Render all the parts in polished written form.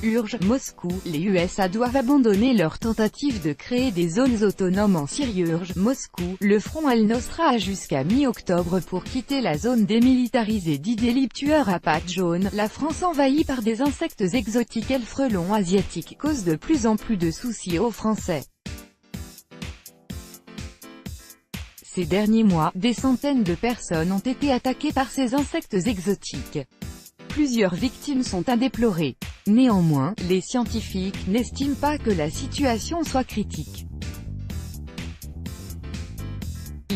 Urge Moscou, les USA doivent abandonner leur tentative de créer des zones autonomes en Syrie. Urge Moscou, le front Al-Nosra a jusqu'à mi-octobre pour quitter la zone démilitarisée d'Idlib. Tueur à pattes jaunes, la France envahie par des insectes exotiques. Le frelon asiatique cause de plus en plus de soucis aux Français. Ces derniers mois, des centaines de personnes ont été attaquées par ces insectes exotiques. Plusieurs victimes sont à déplorer. Néanmoins, les scientifiques n'estiment pas que la situation soit critique.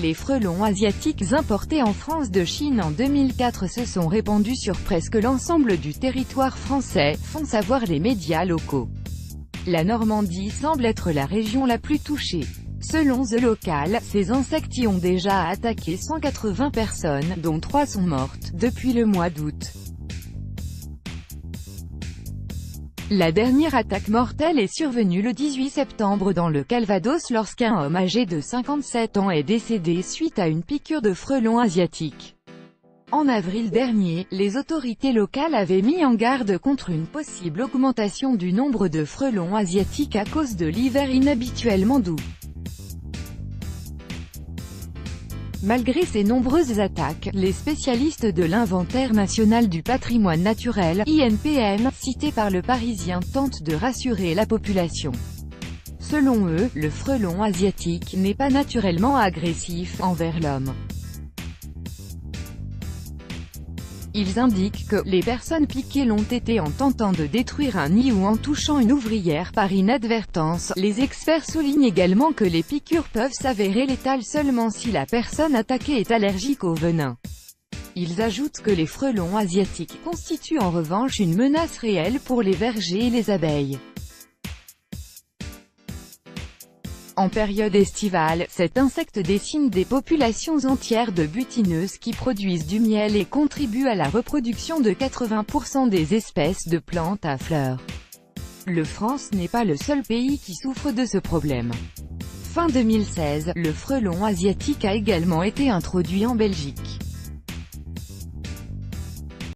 Les frelons asiatiques importés en France de Chine en 2004 se sont répandus sur presque l'ensemble du territoire français, font savoir les médias locaux. La Normandie semble être la région la plus touchée. Selon The Local, ces insectes y ont déjà attaqué 180 personnes, dont 3 sont mortes, depuis le mois d'août. La dernière attaque mortelle est survenue le 18 septembre dans le Calvados lorsqu'un homme âgé de 57 ans est décédé suite à une piqûre de frelon asiatique. En avril dernier, les autorités locales avaient mis en garde contre une possible augmentation du nombre de frelons asiatiques à cause de l'hiver inhabituellement doux. Malgré ces nombreuses attaques, les spécialistes de l'Inventaire national du patrimoine naturel, INPN, cités par Le Parisien, tentent de rassurer la population. Selon eux, le frelon asiatique n'est pas naturellement agressif envers l'homme. Ils indiquent que les personnes piquées l'ont été en tentant de détruire un nid ou en touchant une ouvrière par inadvertance. Les experts soulignent également que les piqûres peuvent s'avérer létales seulement si la personne attaquée est allergique au venin. Ils ajoutent que les frelons asiatiques constituent en revanche une menace réelle pour les vergers et les abeilles. En période estivale, cet insecte décime des populations entières de butineuses qui produisent du miel et contribuent à la reproduction de 80% des espèces de plantes à fleurs. La France n'est pas le seul pays qui souffre de ce problème. Fin 2016, le frelon asiatique a également été introduit en Belgique.